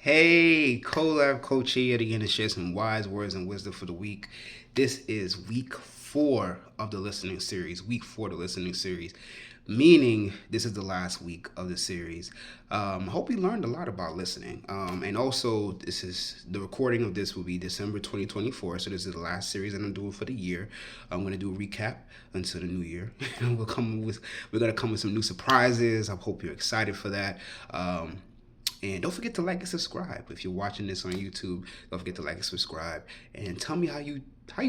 Hey, Colabcoaching yet again to share some wise words and wisdom for the week. This is week 4 of the listening series. Week 4 of the listening series, meaning this is the last week of the series. I hope you learned a lot about listening. And also, this is the recording of this will be December 2024. So this is the last series that I'm doing for the year. I'm going to do a recap until the new year. We're going to come with some new surprises. I hope you're excited for that. And don't forget to like and subscribe. If you're watching this on YouTube, don't forget to like and subscribe. And tell me how you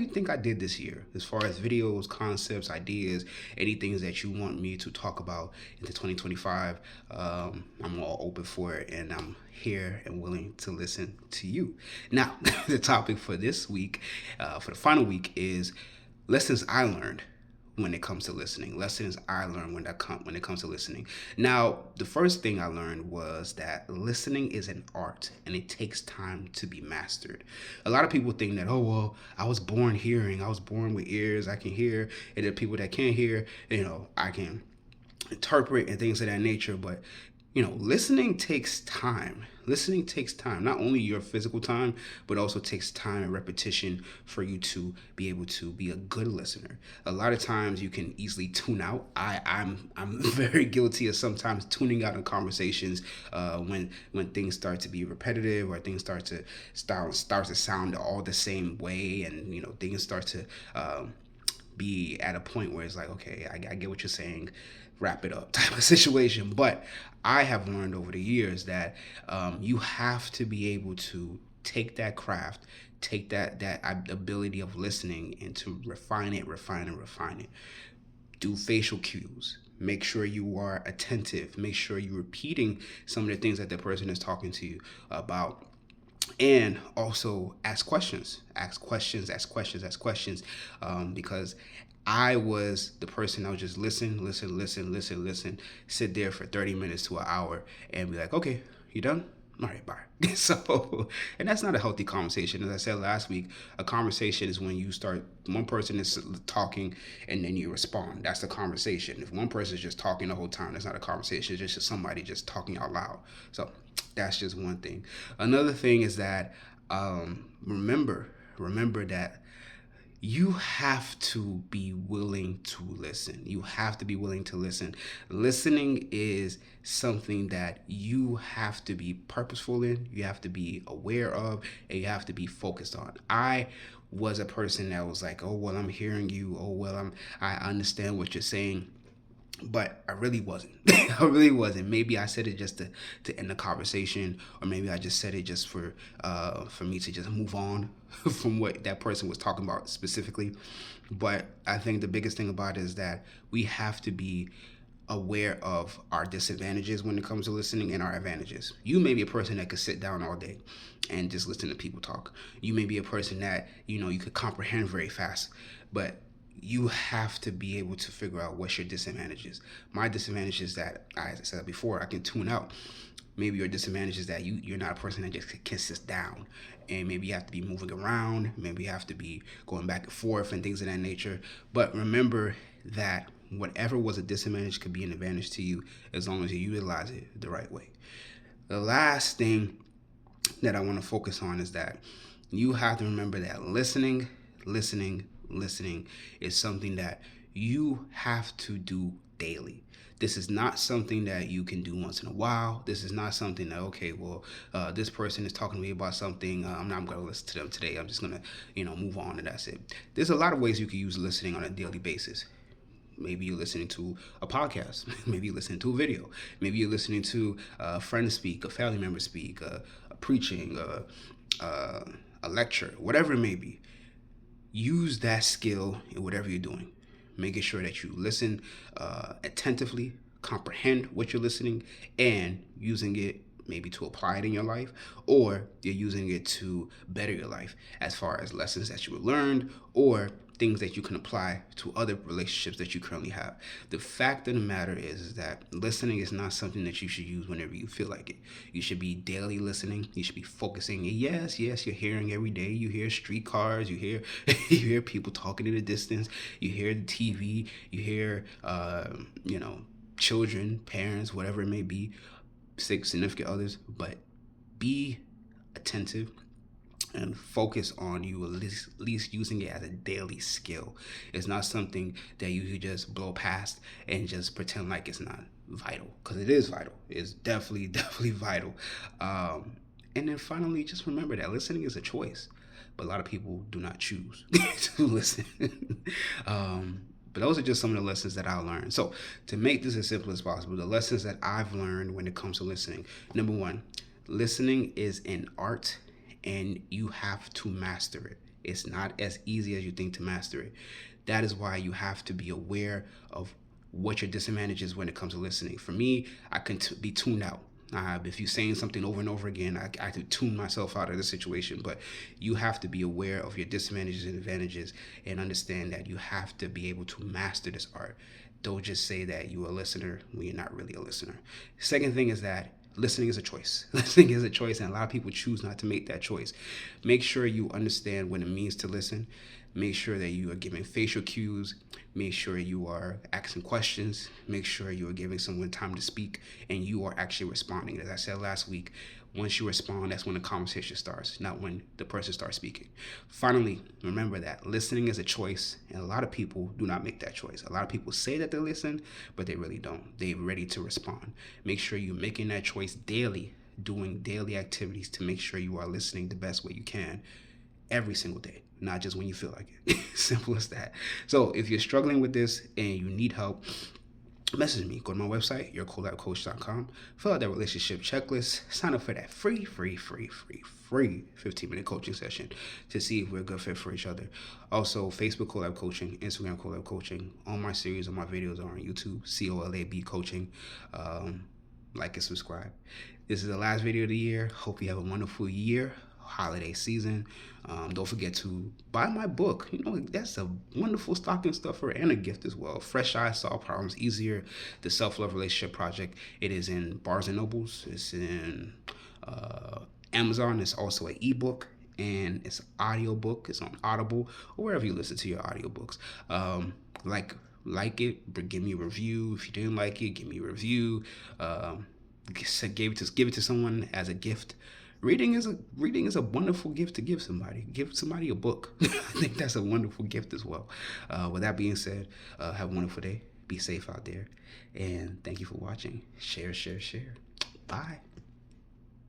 think I did this year as far as videos, concepts, ideas, any things that you want me to talk about into 2025. I'm all open for it, and I'm here and willing to listen to you. Now, the topic for this week, for the final week, is lessons I learned when it comes to listening. Lessons I learned when it comes to listening. Now, the first thing I learned was that listening is an art and it takes time to be mastered. A lot of people think that, oh well, I was born hearing, I was born with ears, I can hear, and there are people that can't hear, I can interpret and things of that nature. But listening takes time. Listening takes time, not only your physical time, but also takes time and repetition for you to be able to be a good listener. A lot of times you can easily tune out. I'm very guilty of sometimes tuning out in conversations when things start to be repetitive, or things start to sound all the same way, and things start to be at a point where it's like, okay, I get what you're saying, wrap it up type of situation. But I have learned over the years that you have to be able to take that craft, take that ability of listening, and to refine it. Do facial cues. Make sure you are attentive. Make sure you're repeating some of the things that the person is talking to you about, and also ask questions, because I was the person that would just listen, sit there for 30 minutes to an hour and be like, okay, you done? All right, bye. So, and that's not a healthy conversation. As I said last week, a conversation is when you start, one person is talking and then you respond. That's the conversation. If one person is just talking the whole time, that's not a conversation. It's just somebody just talking out loud. So that's just one thing. Another thing is that remember that you have to be willing to listen. You have to be willing to listen. Listening is something that you have to be purposeful in, you have to be aware of, and you have to be focused on. I was a person that was like, oh, well, I'm hearing you. Oh, well, I understand what you're saying, but I really wasn't. I really wasn't. Maybe I said it just to end the conversation, or maybe I just said it just for me to just move on from what that person was talking about specifically. But I think the biggest thing about it is that we have to be aware of our disadvantages when it comes to listening, and our advantages. You may be a person that could sit down all day and just listen to people talk. You may be a person that you could comprehend very fast, but you have to be able to figure out what's your disadvantages. My disadvantage is that, as I said before, I can tune out. Maybe your disadvantage is that you're not a person that just can sit down, and maybe you have to be moving around, maybe you have to be going back and forth and things of that nature. But remember that whatever was a disadvantage could be an advantage to you, as long as you utilize it the right way. The last thing that I want to focus on is that you have to remember that listening is something that you have to do daily. This is not something that you can do once in a while. This is not something that, okay, well, this person is talking to me about something. I'm not going to listen to them today. I'm just going to, move on, and that's it. There's a lot of ways you can use listening on a daily basis. Maybe you're listening to a podcast. Maybe you're listening to a video. Maybe you're listening to a friend speak, a family member speak, a preaching, a lecture, whatever it may be. Use that skill in whatever you're doing, making sure that you listen attentively, comprehend what you're listening, and using it maybe to apply it in your life, or you're using it to better your life as far as lessons that you learned, or things that you can apply to other relationships that you currently have. The fact of the matter is that listening is not something that you should use whenever you feel like it. You should be daily listening. You should be focusing. Yes, you're hearing every day. You hear streetcars. You hear you hear people talking in the distance. You hear the TV. You hear children, parents, whatever it may be, significant others. But be attentive and focus on you at least using it as a daily skill. It's not something that you could just blow past and just pretend like it's not vital, because it is vital. It's definitely definitely vital. And then finally, just remember that listening is a choice, but a lot of people do not choose to listen. But those are just some of the lessons that I learned. So, to make this as simple as possible, the lessons that I've learned when it comes to listening: number one, listening is an art, and you have to master it. It's not as easy as you think to master it. That is why you have to be aware of what your disadvantage is when it comes to listening. For me, I can be tuned out. If you're saying something over and over again, I could tune myself out of the situation. But you have to be aware of your disadvantages and advantages and understand that you have to be able to master this art. Don't just say that you're a listener when you're not really a listener. Second thing is that listening is a choice. Listening is a choice, and a lot of people choose not to make that choice. Make sure you understand what it means to listen. Make sure that you are giving facial cues. Make sure you are asking questions. Make sure you are giving someone time to speak, and you are actually responding. As I said last week, once you respond, that's when the conversation starts, not when the person starts speaking. Finally, remember that listening is a choice, and a lot of people do not make that choice. A lot of people say that they listen, but they really don't. They're ready to respond. Make sure you're making that choice daily, doing daily activities to make sure you are listening the best way you can every single day, not just when you feel like it. Simple as that. So if you're struggling with this and you need help, message me. Go to my website, yourcolabcoach.com. Fill out that relationship checklist. Sign up for that free 15-minute coaching session to see if we're a good fit for each other. Also, Facebook Collab Coaching, Instagram Collab Coaching. All my series, all my videos are on YouTube, COLAB Coaching. Like and subscribe. This is the last video of the year. Hope you have a wonderful year, holiday season. Don't forget to buy my book. That's a wonderful stocking stuffer and a gift as well. Fresh Eyes Solve Problems Easier, the Self-Love Relationship Project. It is in Barnes and Nobles. It's in Amazon. It's also an ebook, and it's an audiobook. It's on Audible or wherever you listen to your audiobooks. Like it, give me a review. If you didn't like it, give me a review. Give it to someone as a gift. Reading is a wonderful gift to give somebody. Give somebody a book. I think that's a wonderful gift as well. With that being said, have a wonderful day. Be safe out there, and thank you for watching. Share. Bye.